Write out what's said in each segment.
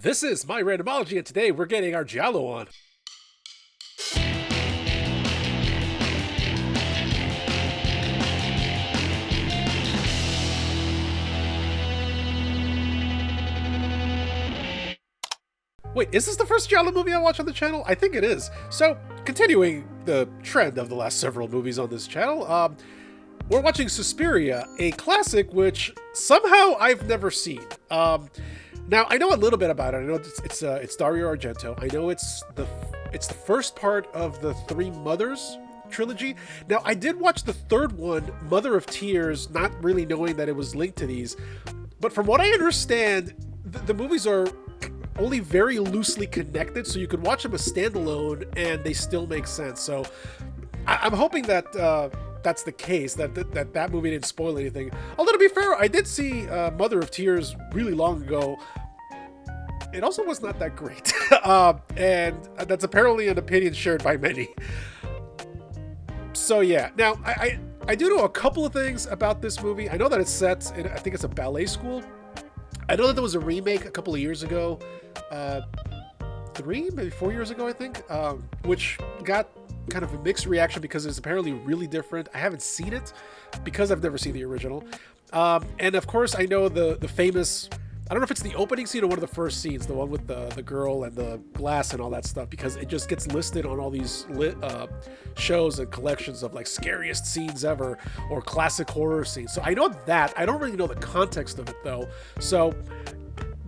This is my randomology, and today we're getting our giallo on. Wait, is this the first giallo movie I watch on the channel? I think it is. So, continuing the trend of the last several movies on this channel, we're watching Suspiria, a classic which somehow I've never seen. Now I know a little bit about it. I know it's Dario Argento. I know it's the first part of the Three Mothers trilogy. Now I did watch the third one, Mother of Tears, not really knowing that it was linked to these. But from what I understand, the movies are only very loosely connected, so you could watch them as standalone and they still make sense. So I'm hoping that that's the case, that movie didn't spoil anything. Although, to be fair, I did see Mother of Tears really long ago. It also was not that great. And that's apparently an opinion shared by many. So yeah, now I do know a couple of things about this movie. I know that it's set in, I think it's a ballet school. I know that there was a remake a couple of years ago, maybe 4 years ago, I think, which got kind of a mixed reaction because it's apparently really different. I haven't seen it because I've never seen the original. And of course, I know the famous, I don't know if it's the opening scene or one of the first scenes, the one with the girl and the glass and all that stuff, because it just gets listed on all these shows and collections of like scariest scenes ever or classic horror scenes. So I know that. I don't really know the context of it though. So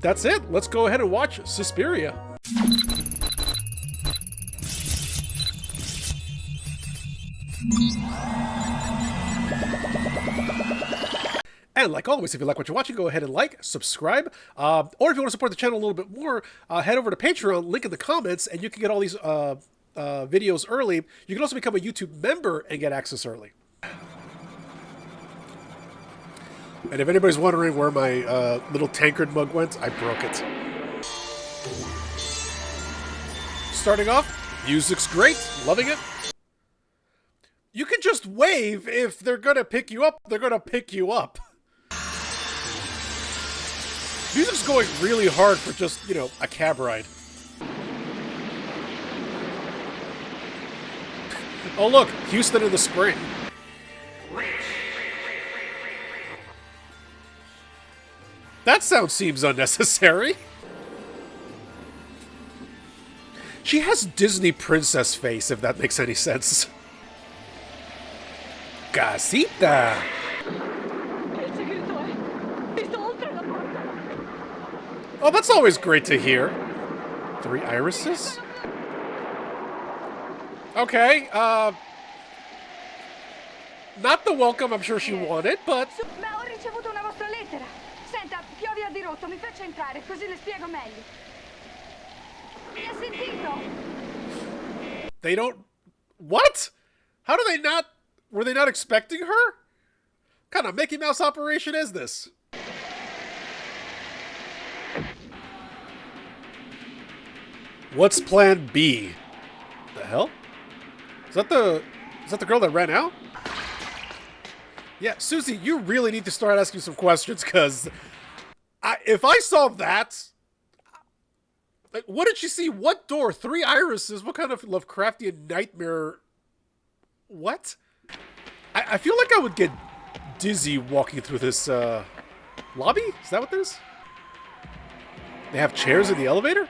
that's it. Let's go ahead and watch Suspiria. And like always, if you like what you're watching, go ahead and like, subscribe, or if you want to support the channel a little bit more, head over to Patreon, link in the comments, and you can get all these videos early. You can also become a YouTube member and get access early. And if anybody's wondering where my little tankard mug went, I broke it. Starting off, music's great, loving it. You can just wave. If they're gonna pick you up, they're gonna pick you up. Music's going really hard for just, you know, a cab ride. Oh look, Houston in the spring. That sound seems unnecessary. She has Disney princess face, if that makes any sense. Casita. Oh, that's always great to hear. 3 irises? Okay, not the welcome I'm sure she wanted, but... Ma ho ricevuto una vostra lettera. Senta, piovi a dirotto, mi faccia entrare, così le spiego meglio. Mi ha sentito? They don't... What? How do they not... Were they not expecting her? What kind of Mickey Mouse operation is this? What's plan B? The hell? Is that the girl that ran out? Yeah, Susie, you really need to start asking some questions, because if I saw that, like, what did she see? What door? 3 irises? What kind of Lovecraftian nightmare? What? I feel like I would get dizzy walking through this lobby? Is that what this is? They have chairs in the elevator?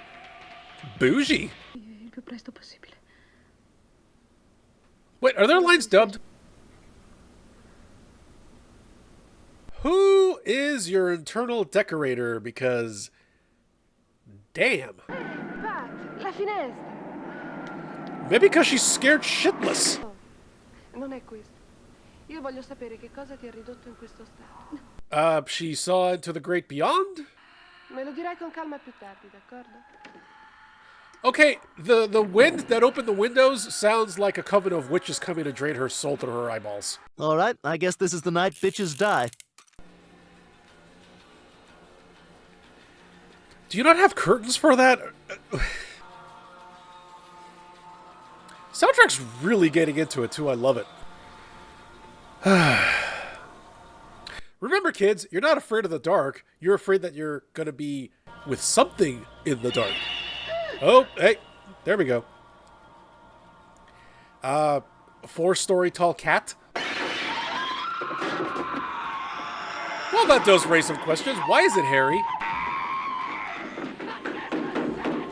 Bougie. Wait, are their lines dubbed? Who is your internal decorator? Because, damn. Pat, la finestra. Maybe because she's scared shitless. Non è questo. Io voglio sapere che cosa ti ha ridotto in questo stato. She saw into the great beyond? Me lo dirai con calma più tardi, d'accordo? Okay, the wind that opened the windows sounds like a coven of witches coming to drain her soul through her eyeballs. All right, I guess this is the night bitches die. Do you not have curtains for that? Soundtrack's really getting into it too, I love it. Remember, kids, you're not afraid of the dark. You're afraid that you're gonna be with something in the dark. Oh, hey, there we go. 4-story tall cat. Well, that does raise some questions. Why is it hairy?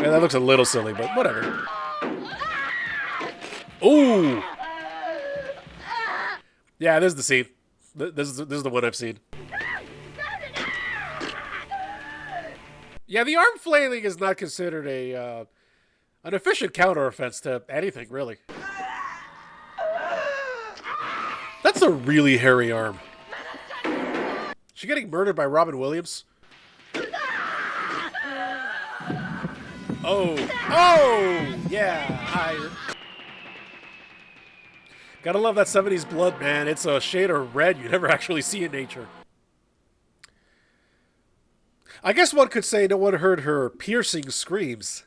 Yeah, that looks a little silly, but whatever. Ooh. Yeah, this is the scene. This is the one I've seen. Yeah, the arm flailing is not considered an efficient counteroffense to anything, really. That's a really hairy arm. She getting murdered by Robin Williams? Oh, yeah. Gotta love that 70s blood, man. It's a shade of red you never actually see in nature. I guess one could say no one heard her piercing screams.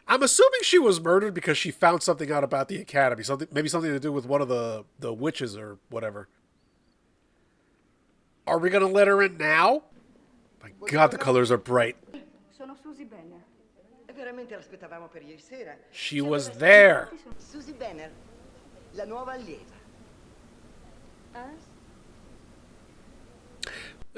I'm assuming she was murdered because she found something out about the academy. Maybe something to do with one of the witches or whatever. Are we gonna let her in now? My God, the colors are bright. Sono Susie Benner. Veramente l'aspettavamo per ieri sera. She was there. Susie Benner, la nuova allieva.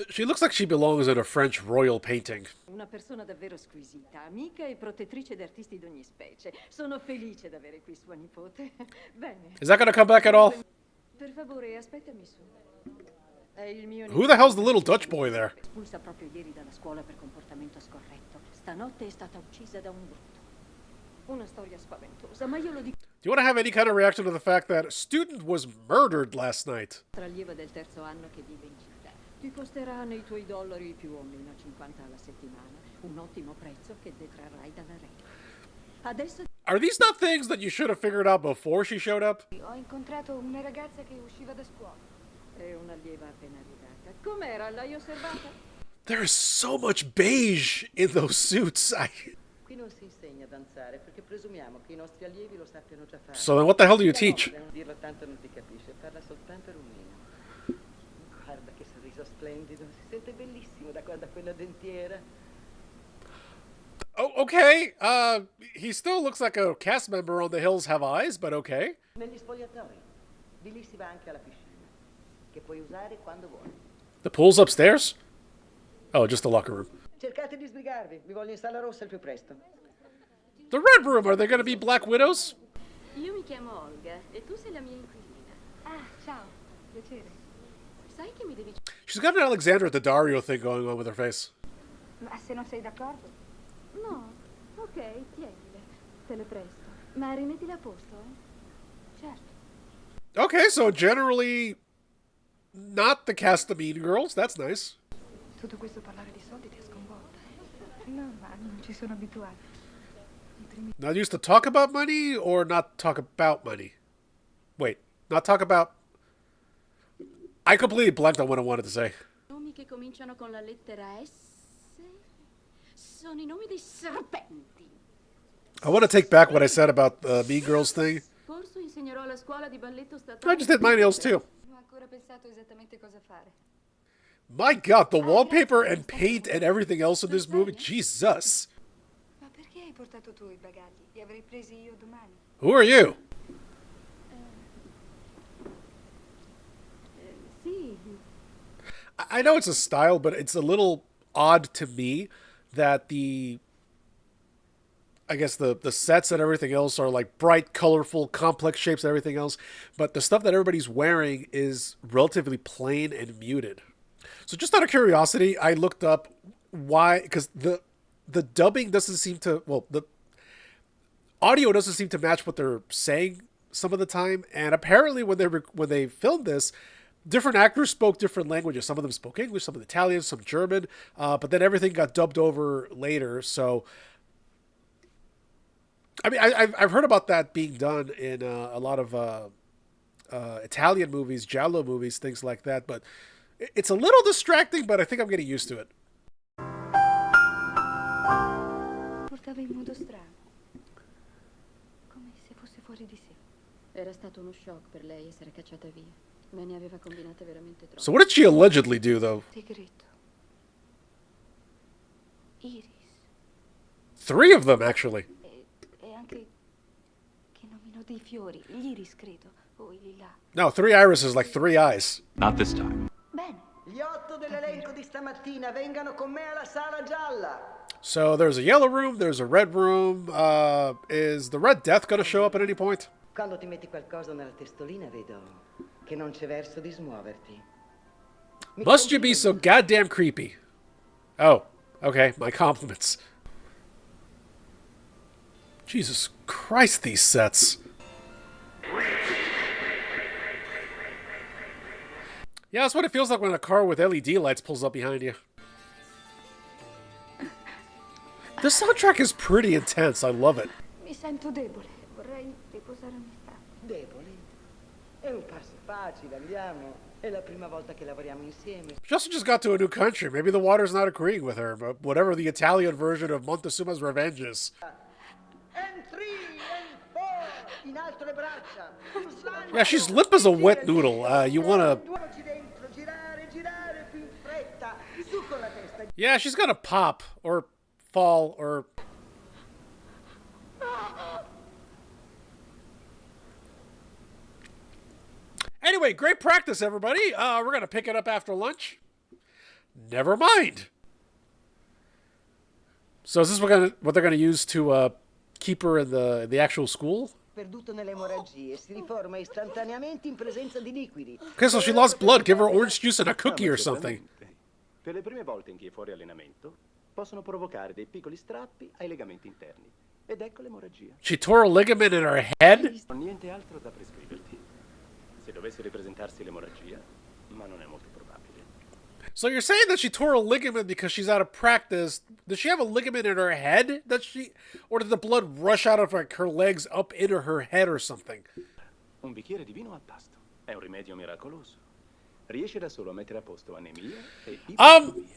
She looks like she belongs in a French royal painting. Una persona davvero squisita, amica e protettrice di artisti d'ogni specie. Sono felice d'avere qui sua nipote. Bene. Is that gonna come back at all? Per favore, aspettami su. È il mio Who the hell's the little Dutch boy there? espulsa proprio ieri dalla scuola per comportamento scorretto. Stanotte è stata uccisa da un brutto. Una storia spaventosa, ma io lo dico Do you want to have any kind of reaction to the fact that a student was murdered last night? tra allieva del terzo anno che vive in città. Ti costerà nei tuoi dollari più o meno 50 alla settimana. Un ottimo prezzo che detrarrai dalla rete. Adesso Are these not things that you should have figured out before she showed up? Ho incontrato una ragazza che usciva da scuola. è un'allieva appena arrivata. Com'era? L'hai osservata? There is so much beige in those suits. Qui non si insegna a danzare perché presumiamo che i nostri allievi lo sappiano già fare. So then what the hell do you teach? Non dirlo tanto non ti capisce, parla soltanto rumeno. Guarda che sorriso splendido, si sente bellissimo da quando ha quella dentiera. Oh, okay. He still looks like a cast member on The Hills Have Eyes, but okay. Negli spogliatoi, di lì si va anche alla piscina, che puoi usare quando vuoi. The pool's upstairs? Oh, just the locker room. Cercate di sbrigarvi, vi voglio in sala rossa il più presto. The Red Room, are they going to be Black Widows? Io mi chiamo Olga e tu sei la mia inquilina. Ah, ciao. Piacere. Sai che mi devi She's got an Alexandra Daddario thing going on with her face. Ma se non sei d'accordo? No, ok, tienile. Te le presto. Ma rimettile a posto, eh? Certo. Okay, so generally not the cast of Mean Girls. That's nice. Tutto questo parlare di soldi ti ha sconvolta. No, ma non ci sono abituata. Not used to talk about money or not talk about money? Wait, not talk about... I completely blanked on what I wanted to say. I nomi che cominciano con la lettera S sono I nomi dei serpenti. I want to take back what I said about the Mean Girls thing. Corso insegnerò alla scuola di balletto statale. I just did my nails too. Non ho ancora pensato esattamente cosa fare. My God, the wallpaper and paint and everything else in this movie. Jesus. Ma perché hai portato tu I bagagli? Li avrei presi io domani. Who are you? Sì, I know it's a style, but it's a little odd to me that I guess the sets and everything else are like bright, colorful, complex shapes and everything else, but the stuff that everybody's wearing is relatively plain and muted. So just out of curiosity, I looked up why, because the dubbing doesn't seem to, well, the audio doesn't seem to match what they're saying some of the time, and apparently when they filmed this, different actors spoke different languages. Some of them spoke English, some of Italian, some German, but then everything got dubbed over later. So, I mean, I've heard about that being done in a lot of Italian movies, giallo movies, things like that. But it's a little distracting, but I think I'm getting used to it. Portava in modo strano. Come se fosse fuori di sé. era stato uno shock per lei essere cacciata via. Me ne aveva combinate veramente troppe. So what did she allegedly do, though? Segreto. Iris. 3 of them, actually. E anche che nomino dei fiori. Gli iris, credo. O i lilla. No, 3 irises, like 3 eyes. Not this time. Bene. Gli 8 dell'elenco di stamattina vengano con me alla sala gialla. So there's a yellow room, there's a red room. Is the Red Death going to show up at any point? Quando ti metti qualcosa nella testolina vedo che non c'è verso di smuoverti. Must you be so goddamn creepy? Oh, okay, my compliments. Jesus Christ, these sets. Yeah, that's what it feels like when a car with LED lights pulls up behind you. The soundtrack is pretty intense. I love it. Mi sento debole. Vorrei riposare un istante. Deboli? È un passo facile, andiamo. È la prima volta che lavoriamo insieme. She also just got to a new country. Maybe the water's not agreeing with her, but whatever the Italian version of Montezuma's Revenge is. And 3 and 4. In alto le braccia. Yeah, she's limp as a wet noodle. You wanna... Muoverci dentro, girare, girare più in fretta. Su con la testa. Yeah, she's gonna pop, or fall, or... Anyway, great practice, everybody. We're gonna pick it up after lunch. Never mind. So is this what they're gonna use to keep her in the actual school? Perduto nelle emorragie, si riforma istantaneamente in presenza di liquidi. Okay, so she lost blood. Give her orange juice and a cookie or something. Per le prime volte in chi è fuori allenamento, possono provocare dei piccoli strappi ai legamenti interni. Ed ecco l'emorragia. She tore a ligament in her head? Non niente altro da prescriverti. Se dovesse ripresentarsi l'emorragia, ma non è molto probabile. So you're saying that she tore a ligament because she's out of practice. Does she have a ligament in her head or did the blood rush out of like, her legs up into her head or something? Un bicchiere di vino al pasto. È un rimedio miracoloso. Riesce da solo a mettere a posto anemia e ipotemia.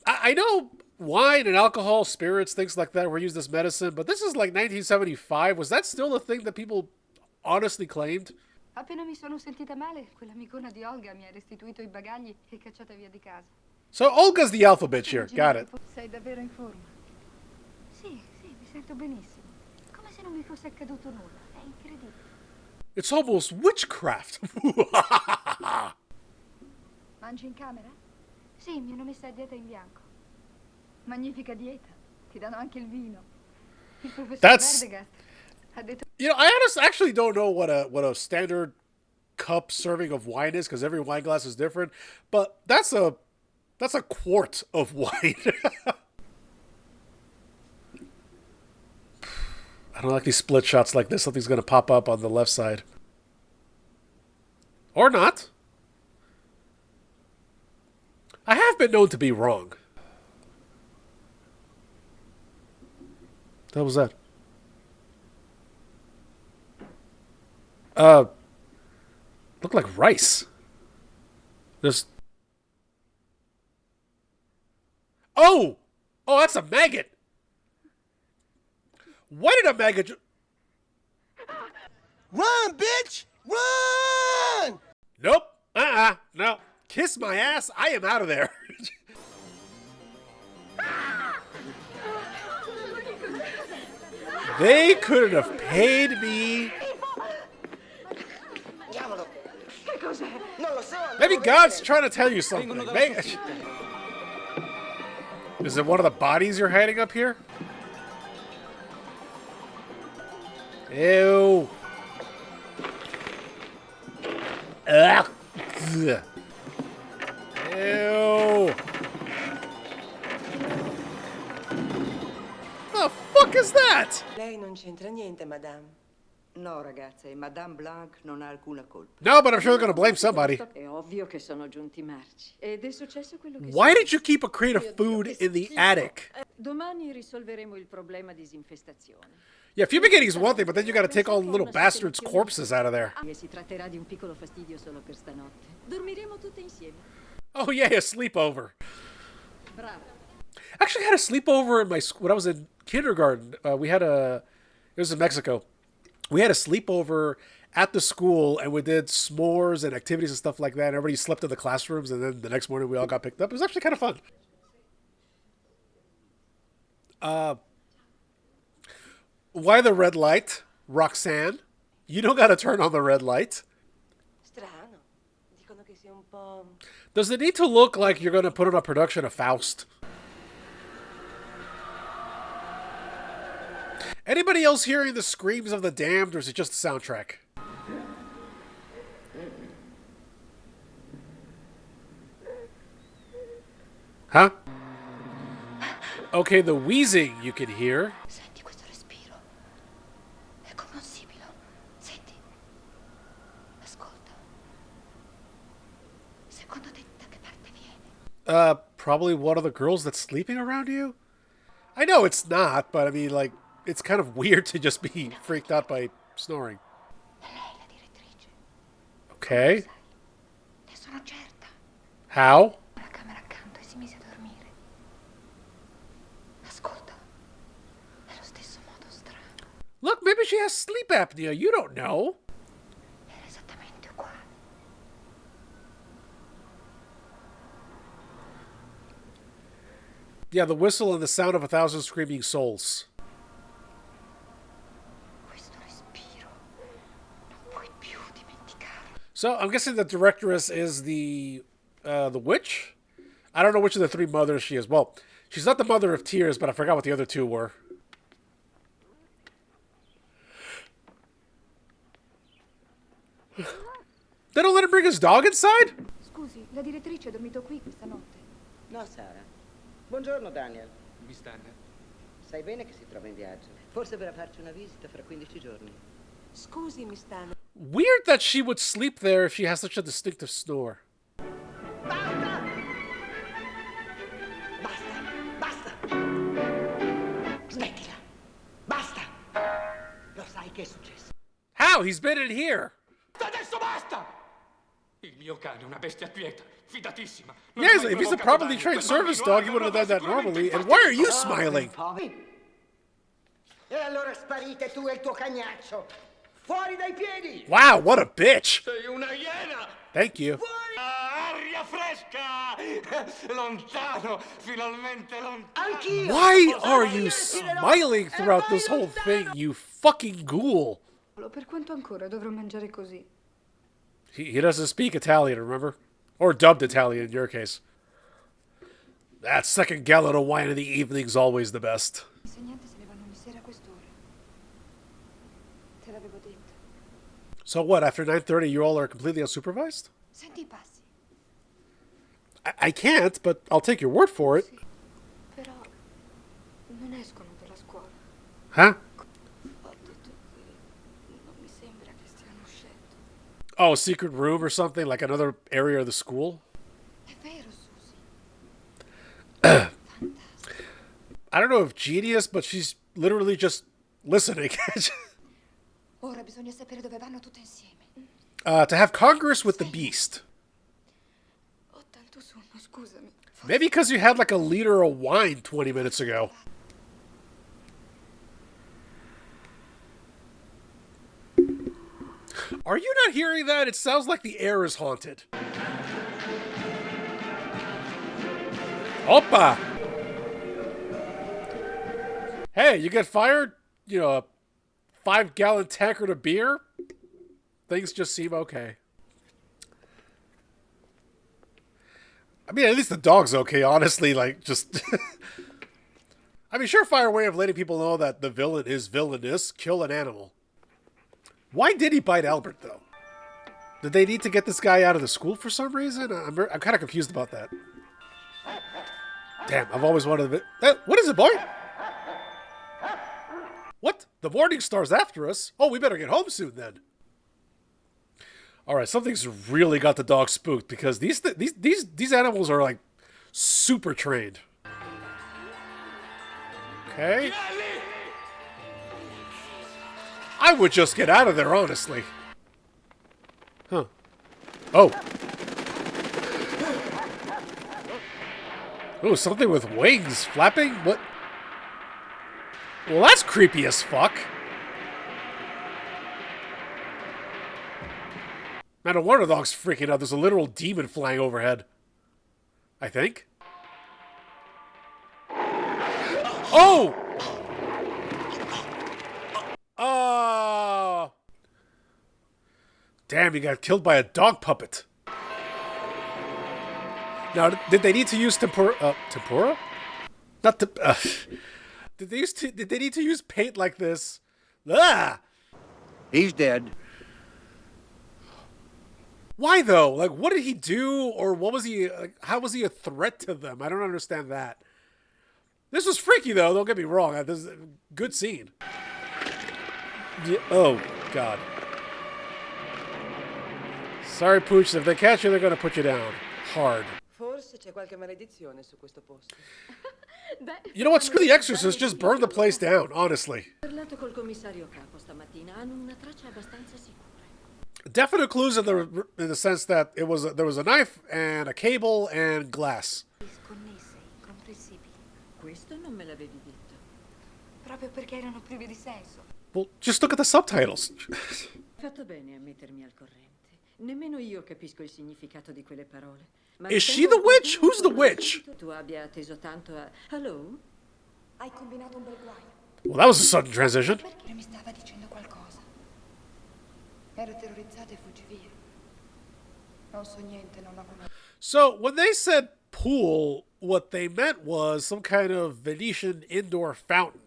I know wine and alcohol, spirits, things like that were used as medicine, but this is like 1975. Was that still the thing that people honestly claimed? Appena mi sono sentita male, quell'amicona di Olga mi ha restituito i bagagli e cacciata via di casa. So Olga's the alphabet here. Got it. Sei davvero in forma? Sì, mi sento benissimo. Come se non mi fosse accaduto nulla. È incredibile. It's almost witchcraft. Mangi in camera? Sì, mi hanno messa a dieta in bianco. Magnifica dieta. Ti danno anche il vino. Il professor Verdegast ha detto... You know, I actually don't know what a standard cup serving of wine is because every wine glass is different. But that's a quart of wine. I don't like these split shots like this. Something's gonna pop up on the left side, or not. I have been known to be wrong. What was that? Look like rice. There's... Oh, that's a maggot. Why did a maggot... Run, bitch! Run! Nope. No. Kiss my ass. I am out of there. They couldn't have paid me. Maybe God's trying to tell you something. Is it one of the bodies you're hiding up here? Ew. Ugh. Ew. The fuck is that? Lei non c'entra niente, madame. No, ragazze, Madame Blanc non ha alcuna colpa. No, but I'm sure they're going to blame somebody. È ovvio che sono giunti marci. Ed è successo quello che... Why did you keep a crate of food in the attic? Domani risolveremo il problema disinfestazione. Yeah, fuming is one thing, but then you got to take all the little bastards' corpses out of there. E si tratterà di un piccolo fastidio solo per stanotte. Dormiremo tutte insieme. Oh yeah, a sleepover. Bravo. I actually had a sleepover in when I was in kindergarten. It was in Mexico. We had a sleepover at the school, and we did s'mores and activities and stuff like that. And everybody slept in the classrooms, and then the next morning we all got picked up. It was actually kind of fun. Why the red light? Roxanne, you don't gotta turn on the red light. Strano. Dicono che sia un po'... Does it need to look like you're gonna put on a production of Faust? Anybody else hearing the screams of the damned, or is it just the soundtrack? Huh? Okay, the wheezing you can hear. Senti questo respiro. È come un sibilo. Senti. Ascolta. Secondo te da che parte viene? Probably one of the girls that's sleeping around you? I know it's not, but I mean, like, it's kind of weird to just be freaked out by snoring. È lei la direttrice. Okay. Ne sono certa. How? La camera accanto e si mise a dormire. Ascolta. È lo stesso modo strano. Look, maybe she has sleep apnea. You don't know. Era esattamente uguale. Yeah, the whistle and the sound of 1,000 screaming souls. Questo respiro. Non puoi più dimenticarlo. So I'm guessing the directress is the witch. I don't know which of the three mothers she is. Well, she's not the mother of tears, but I forgot what the other two were. They don't let him bring his dog inside? Scusi, la direttrice ha dormito qui questa notte. No, Sara. Buongiorno, Daniel. Miss Tanner. Sai bene che si trova in viaggio. Forse verrà a farci una visita fra 15 giorni. Scusi, Miss Tanner. Weird that she would sleep there if she has such a distinctive snore. Basta! Basta! Basta! Smettila! Basta! Lo sai che è successo? How? He's been in here. Adesso basta! Il mio cane è una bestia quieta, fidatissima. Yeah, if he's a properly trained service dog, he wouldn't have done that normally. And why are you smiling? E allora sparite tu e il tuo cagnaccio! Fuori dai piedi! Wow, what a bitch. Sei una iena! Thank you. Aria fresca! Lontano, finalmente lontano. Anch'io! Why are you smiling throughout this whole thing, you fucking ghoul? Per quanto ancora dovrò mangiare così? He doesn't speak Italian, remember? Or dubbed Italian in your case. That second gallon of wine in the evening's always the best. Gli insegnanti se ne vanno ogni sera a quest'ora. Te l'avevo detto. So what, after 9:30 you all are completely unsupervised? Senti I passi. I can't, but I'll take your word for it. Sì, però non escono dalla scuola. Huh? Ho detto che non mi sembra che stiano uscendo. Oh, a secret room or something? Like another area of the school? È vero, Susi. I don't know if genius, but she's literally just listening. Ora bisogna sapere dove vanno tutte insieme. To have Congress with the Beast. Ho tanto sonno, scusami. Maybe because you had like a liter of wine 20 minutes ago. Are you not hearing that? It sounds like the air is haunted. Opa! Hey, you get fired? You know, a 5-gallon tankard of beer? Things just seem okay. I mean, at least the dog's okay, honestly. Like, just... I mean, surefire way of letting people know that the villain is villainous. Kill an animal. Why did he bite Albert, though? Did they need to get this guy out of the school for some reason? I'm kind of confused about that. Damn, I've always wanted to... What is it, boy? What? The Morning Star's after us? Oh, we better get home soon, then. Alright, something's really got the dog spooked, because these animals are, like, super trained. Okay. I would just get out of there, honestly. Huh. Oh. Ooh, something with wings flapping? What? Well, that's creepy as fuck. Man, no wonder the dog's freaking out. There's a literal demon flying overhead. I think. Oh! Oh! Damn, he got killed by a dog puppet. Now, did they need to use tempura? Tempura? Not did they need to use paint like this? Ah! He's dead. Why though? Like, what did he do, or what was he? Like, how was he a threat to them? I don't understand that. This was freaky though. Don't get me wrong. This is a good scene. Yeah, oh God. Sorry, Pooch. If they catch you, they're gonna put you down hard. Forse c'è qualche maledizione su questo posto. You know what? Screw the Exorcist. Just burn the place down. Honestly. Parlato col commissario capo stamattina, hanno una traccia abbastanza sicura. Definite clues in the sense that there was a knife and a cable and glass. Disconnesse, incomprensibili. Questo non me l'avevi detto. Proprio perché erano prive di senso. Well, just look at the subtitles. Fatto bene a mettermi al corrente. Nemmeno io capisco il significato di quelle parole. Ma Is she the witch? Who's the witch? Tu abbia atteso tanto a... Hello? Hai combinato un bel guaio. Well, that was a sudden transition. Perché mi stava dicendo qualcosa? Ero terrorizzata e fuggi via. Non so niente, non ho conosciuto. So, when they said pool, what they meant was some kind of Venetian indoor fountain.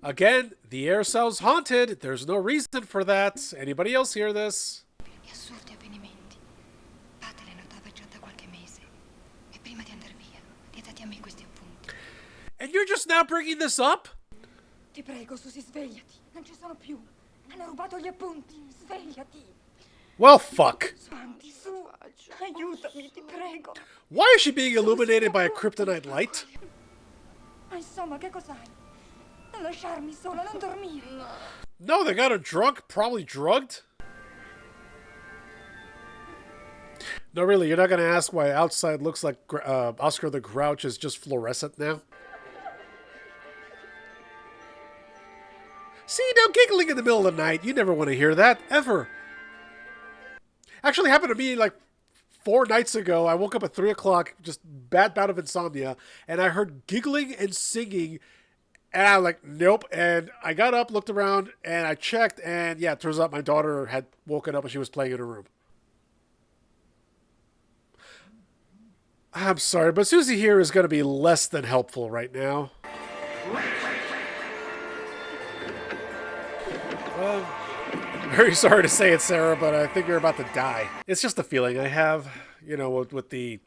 Again, the air sounds haunted. There's no reason for that. Anybody else hear this? Gli assurdi avvenimenti. Padre le notava già da qualche mese. E prima di andar via, ti ha dati a me questi appunti. And you're just now bringing this up? Ti prego, Susi, svegliati. Non ci sono più. Hanno rubato gli appunti. Svegliati. Well, fuck. Avanti, su. Aiutami, ti prego. Why is she being illuminated by a kryptonite light? Ma insomma, che cos'hai? Non lasciarmi sola, non dormire. No, they got her drunk, probably drugged. No, really, you're not going to ask why outside looks like Oscar the Grouch is just fluorescent now? See, no giggling in the middle of the night. You never want to hear that, ever. Actually happened to me like 4 nights ago. I woke up at 3 o'clock, just bad bout of insomnia, and I heard giggling and singing. And I'm like, nope. And I got up, looked around, and I checked, and yeah, it turns out my daughter had woken up and she was playing in her room. I'm sorry, but Susie here is going to be less than helpful right now. Very sorry to say it, Sarah, but I think you're about to die. It's just a feeling I have, you know, with the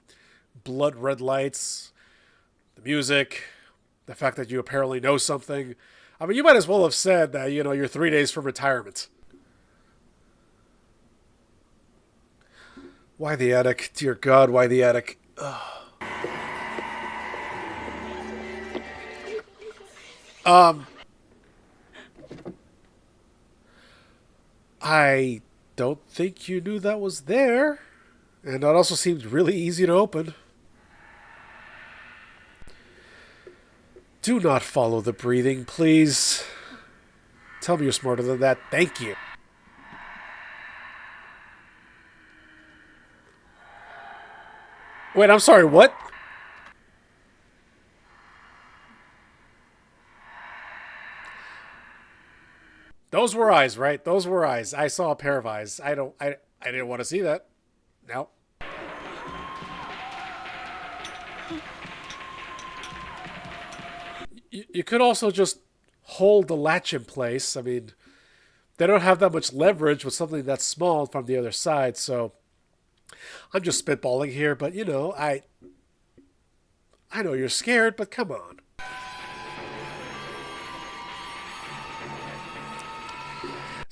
blood red lights, the music, the fact that you apparently know something. I mean, you might as well have said that, you know, you're 3 days from retirement. Why the attic? Dear God, why the attic? Ugh. I don't think you knew that was there. And that also seemed really easy to open. Do not follow the breathing, please. Tell me you're smarter than that. Thank you. Wait, I'm sorry, what? Those were eyes, right? Those were eyes. I saw a pair of eyes. I didn't want to see that. No. You could also just hold the latch in place. I mean, they don't have that much leverage with something that's small from the other side, so I'm just spitballing here, but you know, I know you're scared, but come on.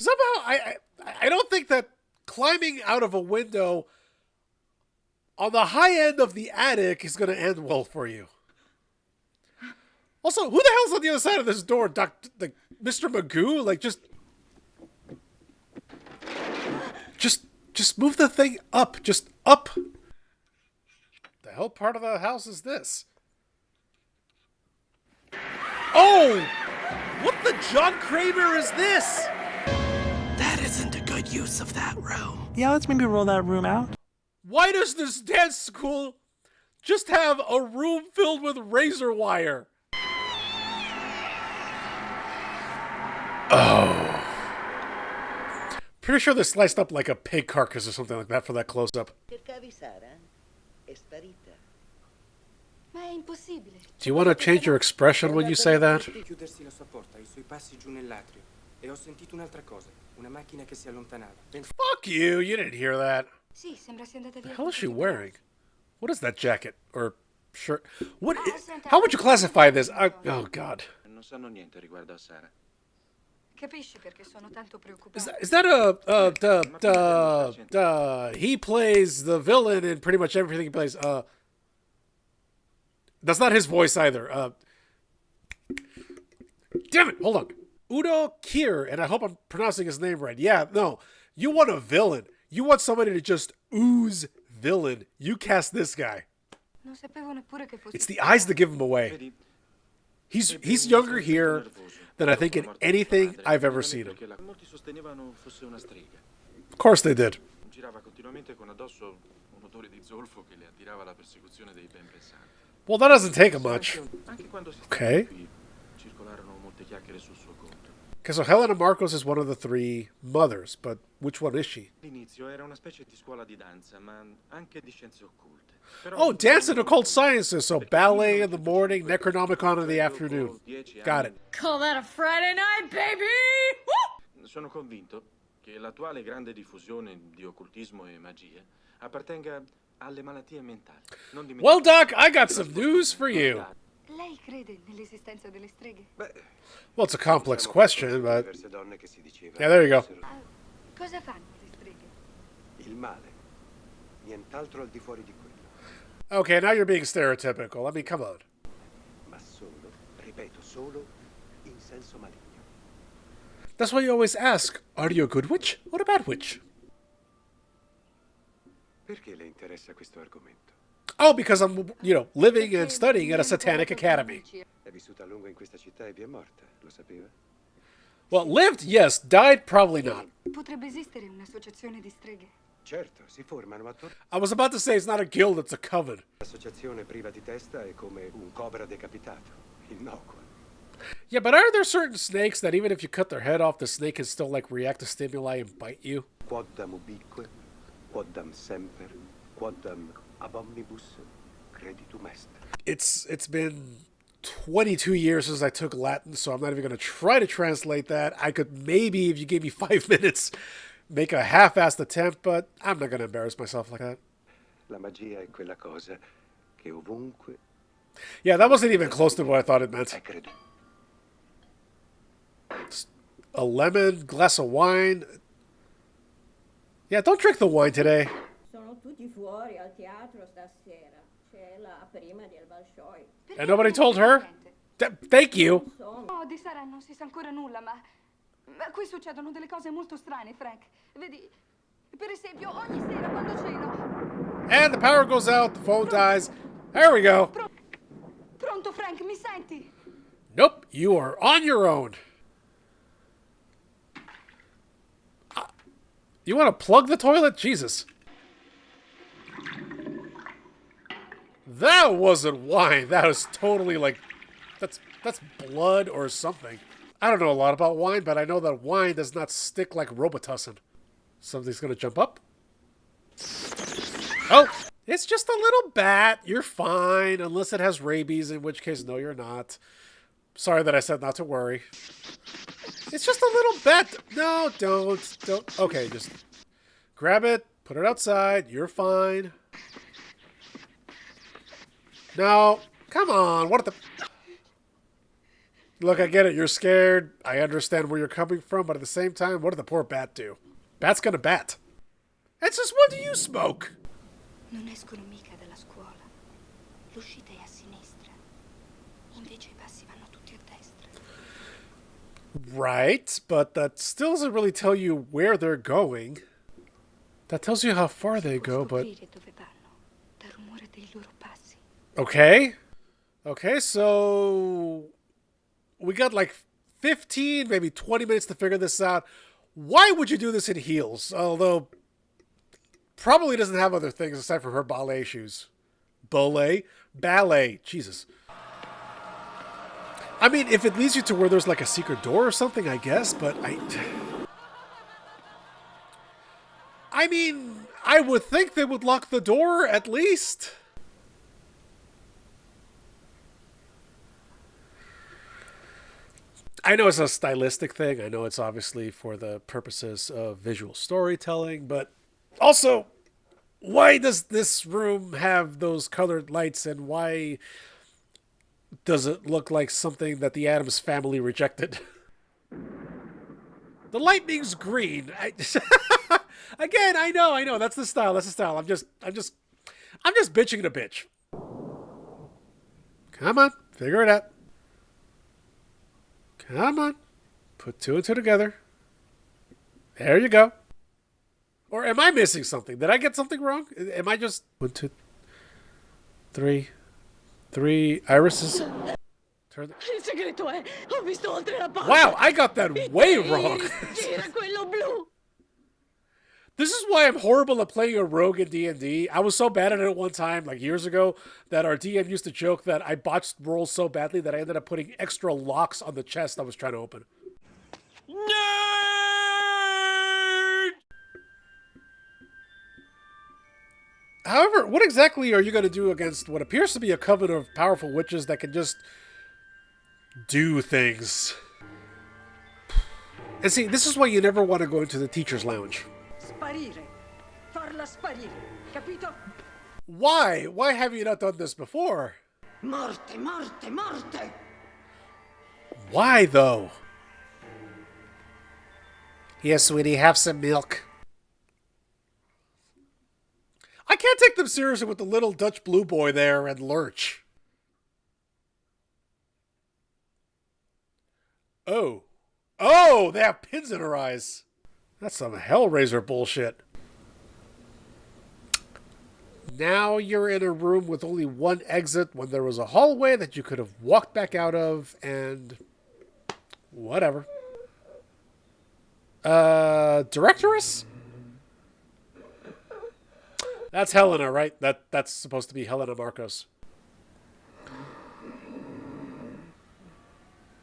Somehow, I don't think that climbing out of a window on the high end of the attic is going to end well for you. Also, who the hell's on the other side of this door? Like Mr. Magoo? Like, just move the thing up. Just up. The hell part of the house is this? Oh! What the John Kramer is this? use of that room. Yeah, let's maybe roll that room out. Why does this dance school just have a room filled with razor wire? Oh. Pretty sure they're sliced up like a pig carcass or something like that for that close-up. Cercavi Sara? È sparita. Ma è impossibile. Do you want to change your expression when you say that? Chiudersi la sua porta, I suoi passi giù nell'atrio. E ho sentito un'altra cosa, una macchina che si allontanava. Fuck you, you didn't hear that. Sì, sembra sia andata What via. the hell is she wearing? What is that jacket? Or shirt? How would you classify this? Oh, God. Non sanno niente riguardo a Sara. Capisci perché sono tanto preoccupata? Is that he plays the villain in pretty much everything he plays. That's not his voice either. Damn it, hold on. Udo Kier, and I hope I'm pronouncing his name right. Yeah, no. You want a villain. You want somebody to just ooze villain. You cast this guy. Non sapevo neppure che fosse. It's the eyes that give him away. He's younger here than I think in anything I've ever seen him. Of course they did. Well, that doesn't take him much. Okay. Okay, so Helena Marcos is one of the three mothers, but which one is she? Oh, dance and occult sciences, so ballet in the morning, Necronomicon in the afternoon. Got it. Call that a Friday night, baby! Sono convinto che l'attuale grande diffusione di occultismo e magia appartenga alle malattie mentali. Well, Doc, I got some news for you. Lei crede nell'esistenza delle streghe? Well, it's a complex question, but... Yeah, there you go. Cosa fanno le streghe? Il male. Nient'altro al di fuori di quello. Okay, now you're being stereotypical. I mean, come on. Ma solo, ripeto, solo in senso maligno. That's why you always ask, are you a good witch or a bad witch? Perché le interessa questo argomento? Oh, because I'm, living and studying at a Satanic academy. È vissuta a lungo in questa città e vi è morta, lo sapeva? Well, lived, yes. Died, probably not. Potrebbe esistere un'associazione di streghe? Certo, si formano attorno. I was about to say it's not a guild, it's a coven. L'associazione priva di testa è come un cobra decapitato, innocua. Yeah, but are there certain snakes that even if you cut their head off, the snake can still, react to stimuli and bite you? Quoddam ubique, quoddam semper, quoddam ab omnibus creditum est. It's been 22 years since I took Latin, so I'm not even going to try to translate that. I could maybe, if you gave me 5 minutes, make a half-assed attempt, but I'm not going to embarrass myself like that. La magia è quella cosa che ovunque... Yeah, that wasn't even close to what I thought it meant. A lemon, glass of wine. Yeah, don't drink the wine today. Sono tutti fuori al teatro stasera. C'è la prima del Bolshoi. And nobody told her? Thank you. Oh, di Sara non si sa ancora nulla, ma qui succedono delle cose molto strane, Frank. Vedi, per esempio, ogni sera quando ceno... And the power goes out, the phone dies. There we go. Pronto, Frank, mi senti? Nope, you are on your own. You want to plug the toilet? Jesus. That wasn't wine. That was totally that's blood or something. I don't know a lot about wine, but I know that wine does not stick like Robitussin. Something's going to jump up. Oh, it's just a little bat. You're fine, unless it has rabies, in which case, no, you're not. Sorry that I said not to worry. It's just a little bat. No, don't. Okay, just grab it, put it outside. You're fine. No, come on. What the... Look, I get it. You're scared. I understand where you're coming from, but at the same time, what did the poor bat do? Bat's gonna bat. It's just, what do you smoke? Non escono mica dalla scuola. L'uscita è a sinistra. Invece I passi vanno tutti a destra. Right, but that still doesn't really tell you where they're going. That tells you how far they go, but... Dove vanno, dal rumore dei loro passi. Okay. Okay, so... We got 15, maybe 20 minutes to figure this out. Why would you do this in heels? Although, probably doesn't have other things aside from her ballet shoes. Ballet? Ballet. Jesus. I mean, if it leads you to where there's like a secret door or something, I guess, but I mean, I would think they would lock the door at least. I know it's a stylistic thing. I know it's obviously for the purposes of visual storytelling, but also, why does this room have those colored lights, and why does it look like something that the Addams family rejected? The lightning's green. Again, I know. That's the style. I'm just bitching to bitch. Come on, figure it out. Come on, put two and two together. There you go. Or am I missing something? Did I get something wrong? Am I just 1, 2, 3, 3 irises? Turn. Il segreto è, ho visto oltre la porta. Wow, I got that way wrong. Era quello blu. This is why I'm horrible at playing a rogue in D&D. I was so bad at it one time, like years ago, that our DM used to joke that I botched rolls so badly that I ended up putting extra locks on the chest I was trying to open. Nerd! However, what exactly are you going to do against what appears to be a coven of powerful witches that can just do things? And see, this is why you never want to go into the teacher's lounge. Sparire. Farla sparire. Capito? Why? Why have you not done this before? Morte, morte, morte. Why, though? Here, sweetie, have some milk. I can't take them seriously with the little Dutch blue boy there and Lurch. Oh. Oh, they have pins in her eyes. That's some Hellraiser bullshit. Now you're in a room with only one exit when there was a hallway that you could have walked back out of, and whatever. Directress? That's Helena, right? That's supposed to be Helena Marcos.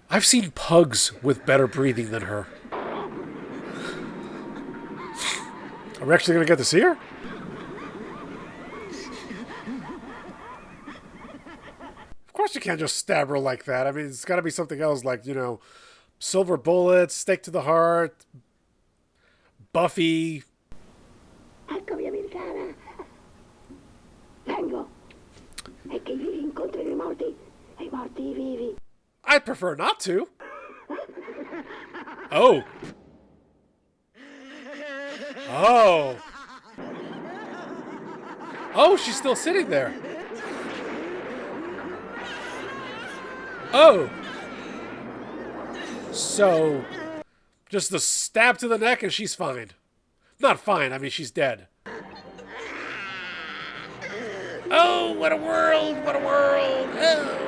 I've seen pugs with better breathing than her. Are we actually going to get to see her? Of course you can't just stab her like that. I mean, it's got to be something else like, you know, silver bullets, stake to the heart, Buffy. Eccomi, americana. Vengo. E che i vivi incontrino i morti, e i morti i vivi. I'd prefer not to. Oh. Oh. Oh, she's still sitting there. Oh. So, just the stab to the neck and she's fine. Not fine, I mean she's dead. Oh, what a world, what a world. Oh.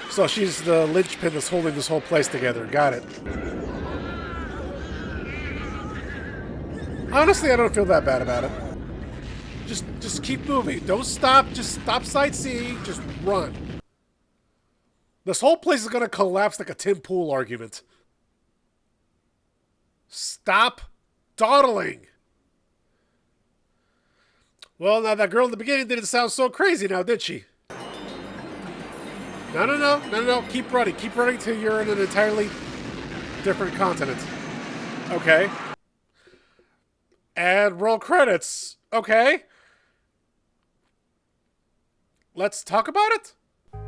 So she's the linchpin that's holding this whole place together. Got it. Honestly, I don't feel that bad about it. Just keep moving. Don't stop. Just stop sightseeing. Just run. This whole place is going to collapse like a Tim Pool argument. Stop dawdling. Well, now that girl in the beginning didn't sound so crazy now, did she? No. Keep running. Keep running till you're in an entirely different continent. Okay. And roll credits. Okay. Let's talk about it.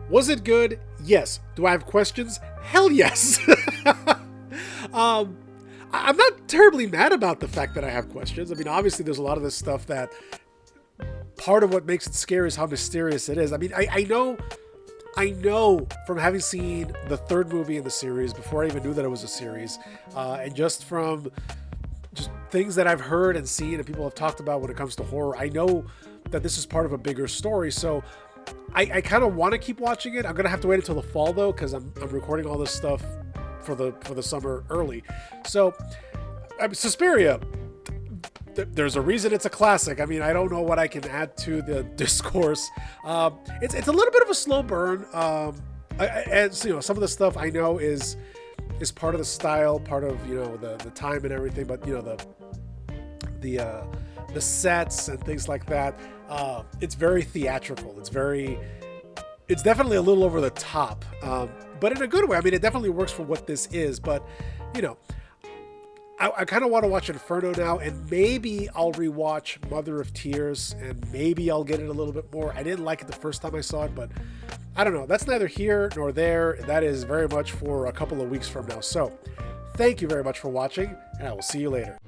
Was it good? Yes. Do I have questions? Hell yes. I'm not terribly mad about the fact that I have questions. I mean, obviously there's a lot of this stuff that part of what makes it scary is how mysterious it is. I mean, I know from having seen the third movie in the series before I even knew that it was a series, and just from just things that I've heard and seen and people have talked about when it comes to horror, I know that this is part of a bigger story. So I kind of want to keep watching it. I'm going to have to wait until the fall, though, because I'm recording all this stuff for the summer early. So, Suspiria. There's a reason it's a classic. I mean, I don't know what I can add to the discourse. It's a little bit of a slow burn. And so, some of the stuff I know is part of the style, part of the time and everything. But the sets and things like that. It's very theatrical. It's definitely a little over the top, but in a good way. I mean, it definitely works for what this is. But I kind of want to watch Inferno now, and maybe I'll rewatch Mother of Tears, and maybe I'll get it a little bit more. I didn't like it the first time I saw it, but I don't know. That's neither here nor there. That is very much for a couple of weeks from now. So thank you very much for watching, and I will see you later.